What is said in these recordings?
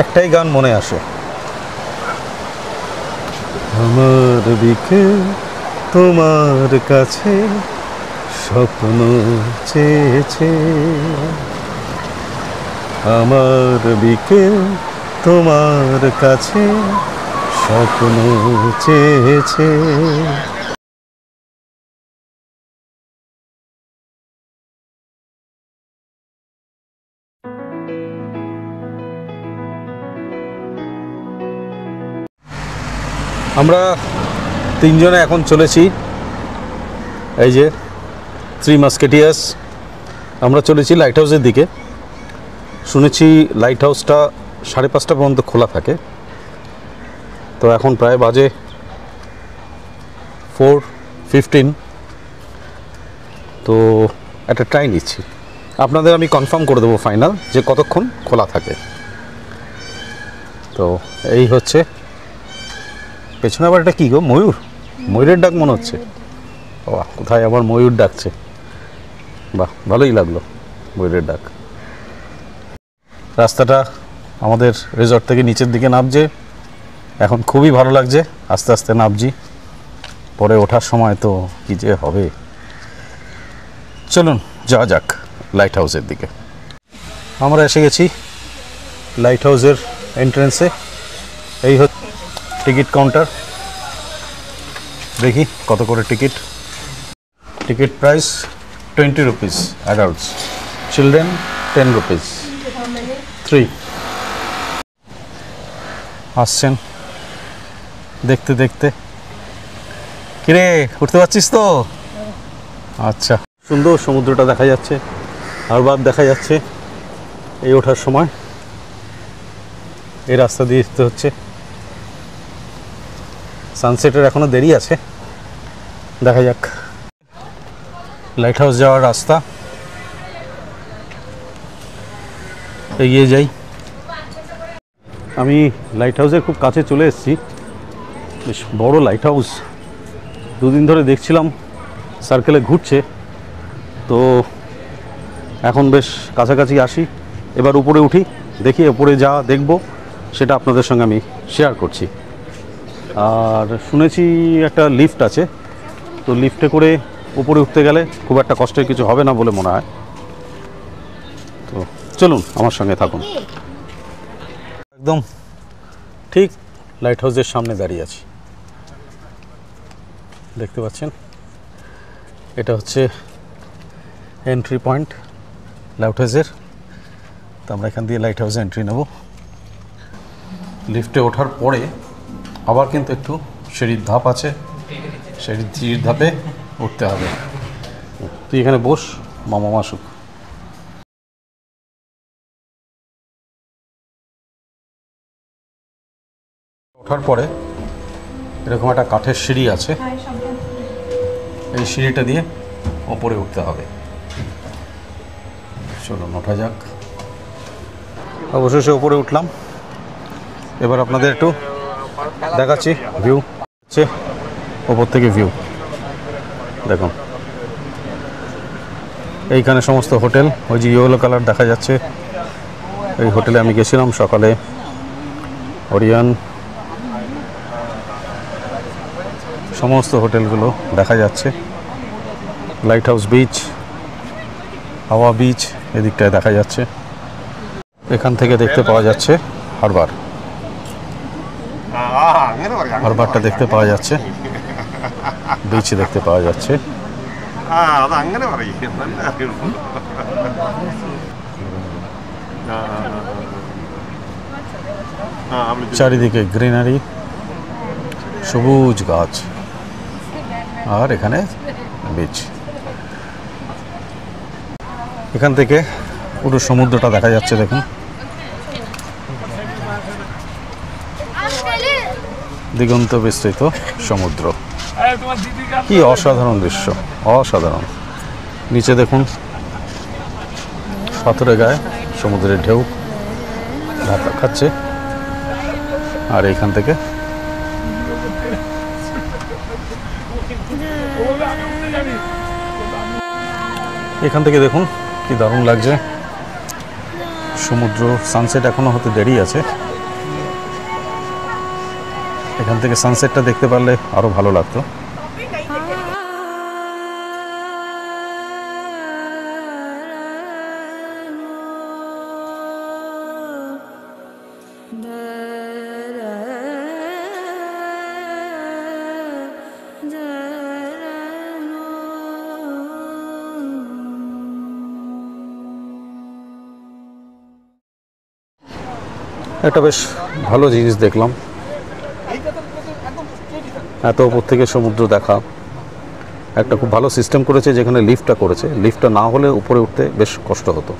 একটাই গান মনে আসে, আমার বিকেল তোমার কাছে স্বপ্ন চেয়েছে, আমার বিকেল তোমার কাছে স্বপ্ন চেয়েছে। আমরা তিনজনে এখন চলেছি এই যে থ্রি মাস্কেটিয়ার্স। আমরা চলেছি লাইট হাউসের দিকে। শুনেছি লাইট হাউসটা 5:30 পর্যন্ত খোলা থাকে। তো এখন প্রায় বাজে 4:15। তো একটা ট্রাই নিচ্ছি, আপনাদের আমি কনফার্ম করে দেবো ফাইনাল যে কতক্ষণ খোলা থাকে। তো এই হচ্ছে পেছনে আবার এটা কী গো, ময়ূর? ময়ূরের ডাক মনে হচ্ছে। ও কোথায় আবার ময়ূর ডাকছে, বাহ ভালোই লাগলো ময়ূরের ডাক। রাস্তাটা আমাদের রিসর্ট থেকে নিচের দিকে নামছে, এখন খুবই ভালো লাগছে। আস্তে আস্তে নামছি, পরে ওঠার সময় তো কী যে হবে। চলুন যাওয়া যাক লাইট হাউসের দিকে। আমরা এসে গেছি লাইট হাউসের এন্ট্রেন্সে। এই হচ্ছে টিকিট কাউন্টার। দেখি কত করে ticket. Ticket price 20 rupees adults, children 10 rupees 3। আসছেন দেখতে দেখতে। কিরে উঠতে পারছিস তো? আচ্ছা, সুন্দর সমুদ্রটা দেখা যাচ্ছে, হারবার দেখা যাচ্ছে। এই ওঠার সময় এই রাস্তা দিয়ে যেতে হচ্ছে। সানসেটের এখনও দেরি আছে, দেখা যাক। লাইট হাউস যাওয়ার রাস্তা, এগিয়ে যাই। আমি লাইট হাউসের খুব কাছে চলে এসেছি। বেশ বড় লাইট হাউস, দুদিন ধরে দেখছিলাম সার্কেলে ঘুরছে। তো এখন বেশ কাছাকাছি আসি, এবার উপরে উঠি, দেখি উপরে যা দেখব সেটা আপনাদের সঙ্গে আমি শেয়ার করছি। আর শুনেছি একটা লিফট আছে, তো লিফটে করে উপরে উঠতে গেলে খুব একটা কষ্টের কিছু হবে না বলে মনে হয়। তো চলুন আমার সঙ্গে থাকুন। একদম ঠিক লাইট হাউসের সামনে দাঁড়িয়ে আছি, দেখতে পাচ্ছেন। এটা হচ্ছে এন্ট্রি পয়েন্ট লাইট হাউসের। তো আমরা এখান দিয়ে লাইট হাউসে এন্ট্রি নেব। লিফটে ওঠার পরে আবার কিন্তু একটু সিঁড়ির ধাপ আছে, সিঁড়ির ধাপে উঠতে হবে। তুই এখানে বস, মামা আসুক। ওঠার পরে এরকম একটা কাঠের সিঁড়ি আছে, এই সিঁড়িটা দিয়ে ওপরে উঠতে হবে। চলুন ওঠা যাক। অবশেষে ওপরে উঠলাম। এবার আপনাদের একটু দেখাচ্ছি ভিউ হচ্ছে ওপর থেকে ভিউ। দেখুন এইখানে সমস্ত হোটেল, ওই যে ইয়েলো কালার দেখা যাচ্ছে, এই হোটেলে আমি গেছিলাম সকালে। ওরিয়ন, সমস্ত হোটেলগুলো দেখা যাচ্ছে। লাইট হাউস বিচ, হাওয়া বিচ এদিকটায় দেখা যাচ্ছে। এখান থেকে দেখতে পাওয়া যাচ্ছে হারবার, হারবারটা দেখতে পাওয়া যাচ্ছে, বিচ দেখতে পাওয়া যাচ্ছে। চারিদিকে গ্রিনারি, সবুজ গাছ, আর এখানে বিচ। এখান থেকে পুরো সমুদ্রটা দেখা যাচ্ছে। দেখুন দিগন্ত বিস্তৃত সমুদ্র, কি অসাধারণ দৃশ্য, অসাধারণ। নিচে দেখুন পাথরের গায়ে সমুদ্রের ঢেউ ধাক্কা খাচ্ছে। আর এইখান থেকে দেখুন কি দারুণ লাগছে, সমুদ্র, সানসেট এখনো হতে দেরি আছে। এখান থেকে সানসেটটা দেখতে পারলে আরো ভালো লাগতো। একটা বেশ ভালো জিনিস দেখলাম, এত উপর থেকে সমুদ্র দেখা। একটা খুব ভালো সিস্টেম করেছে যেখানে লিফটটা করেছে। লিফটটা না হলে উপরে উঠতে বেশ কষ্ট হতো,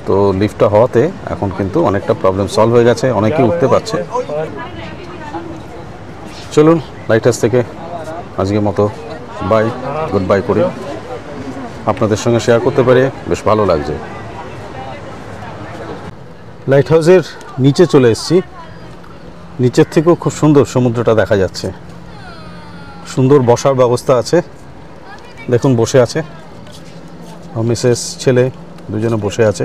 তো লিফটটা হওয়াতে এখন কিন্তু অনেকটা প্রবলেম সলভ হয়ে গেছে, অনেকেই উঠতে পারছে। চলুন লাইট হাউস থেকে আজকের মতো বাই, গুড বাই করি। আপনাদের সঙ্গে শেয়ার করতে পেরে বেশ ভালো লাগছে। লাইট হাউসের নিচে চলে এসেছি। নিচের থেকেও খুব সুন্দর সমুদ্রটা দেখা যাচ্ছে। সুন্দর বসার ব্যবস্থা আছে, দেখুন বসে আছে মিসেস ছেলে দুজনে বসে আছে।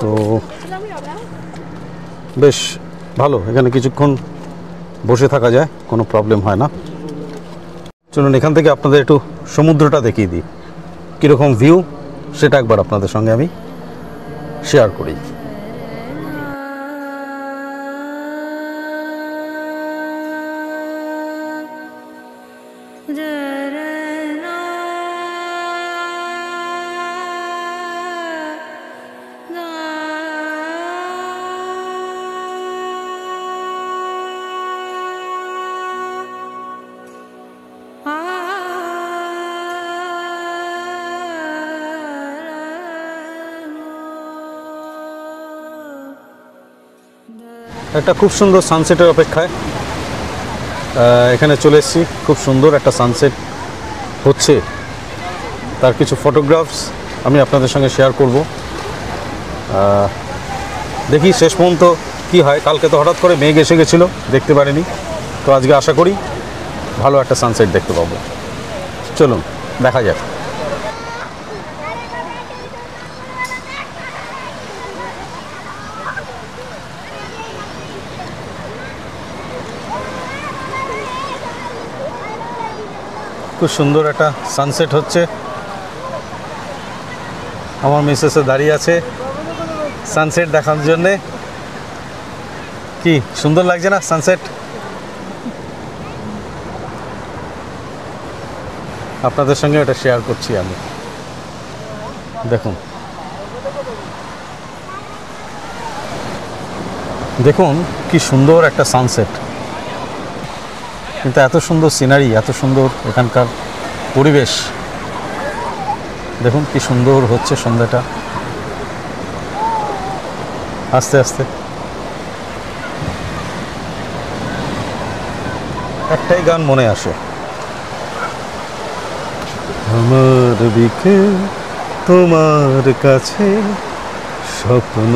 তো বেশ ভালো, এখানে কিছুক্ষণ বসে থাকা যায়, কোনো প্রবলেম হয় না। চলুন এখান থেকে আপনাদের একটু সমুদ্রটা দেখিয়ে দিই, কীরকম ভিউ সেটা একবার আপনাদের সঙ্গে আমি শেয়ার করি। একটা খুব সুন্দর সানসেটের অপেক্ষায় এখানে চলে এসেছি। খুব সুন্দর একটা সানসেট হচ্ছে, তার কিছু ফটোগ্রাফস আমি আপনাদের সঙ্গে শেয়ার করব। দেখি শেষ পর্যন্ত কী হয়। কালকে তো হঠাৎ করে মেঘ এসে গেছিলো, দেখতে পারিনি, তো আজকে আশা করি ভালো একটা সানসেট দেখতে পাবো। চলুন দেখা যাক। খুব সুন্দর একটা সানসেট হচ্ছে। আমার মিসেসে দাঁড়িয়ে আছে সানসেট দেখার জন্যে। কি সুন্দর লাগছে না সানসেট? আপনাদের সঙ্গে এটা শেয়ার করছি আমি। দেখুন দেখুন কি সুন্দর একটা সানসেট, কিন্তু এত সুন্দর সিনারি, এত সুন্দর এখানকার পরিবেশ। দেখুন কি সুন্দর হচ্ছে সন্ধ্যাটা আস্তে আস্তে। একটাই গান মনে আসে, আমার বিকেল তোমার কাছে স্বপ্ন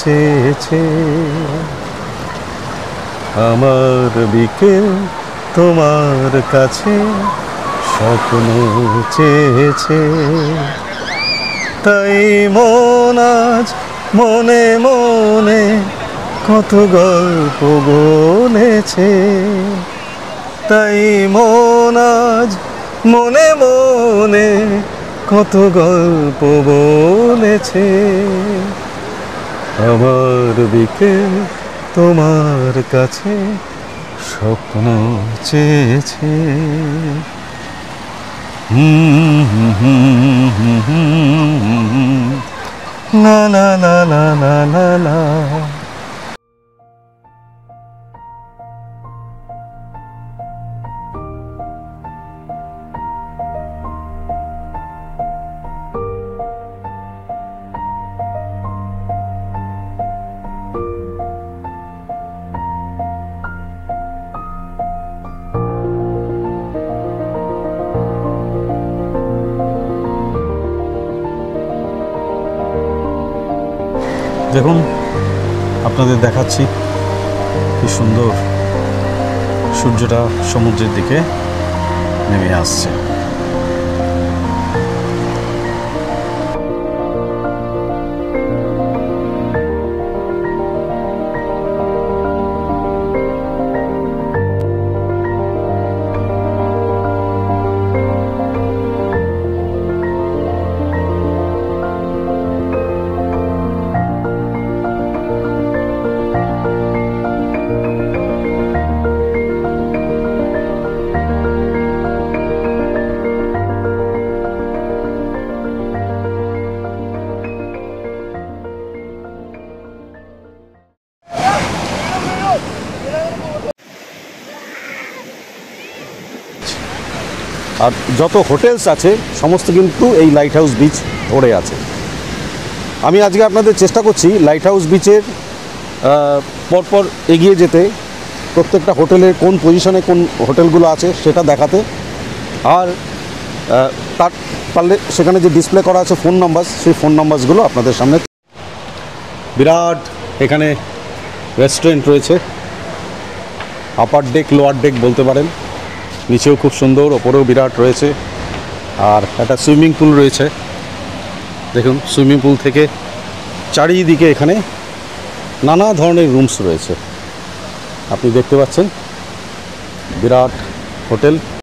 চেয়েছে, আমার বিকেল তোমার কাছে স্বপ্ন চেয়েছে, তাই মন আজ মনে মনে কত গল্প বলেছে, তাই মন আজ মনে মনে কত গল্প বলেছে, আমার বিকেল তোমার কাছে স্বপ্ন চেয়েছে। লা লা লা লা লা লা লা। দেখুন আপনাদের দেখাচ্ছি কি সুন্দর সূর্যটা সমুদ্রের দিকে নেমে আসছে। আর যত হোটেলস আছে সমস্ত কিন্তু এই লাইট হাউস বিচ ধরে আছে। আমি আজকে আপনাদের চেষ্টা করছি লাইট হাউস বিচের পরপর এগিয়ে যেতে, প্রত্যেকটা হোটেলের কোন পজিশনে কোন হোটেলগুলো আছে সেটা দেখাতে, আর তার পারলে সেখানে যে ডিসপ্লে করা আছে ফোন নাম্বার, সেই ফোন নাম্বারসগুলো আপনাদের সামনে। বিরাট এখানে রেস্টুরেন্ট রয়েছে, আপার ডেক লোয়ার ডেক বলতে পারেন, নিচেও খুব সুন্দর, ওপরেও বিরাট রয়েছে। আর একটা সুইমিং পুল রয়েছে, দেখুন সুইমিং পুল থেকে চারিদিকে এখানে নানা ধরনের রুমস রয়েছে, আপনি দেখতে পাচ্ছেন। বিরাট হোটেল।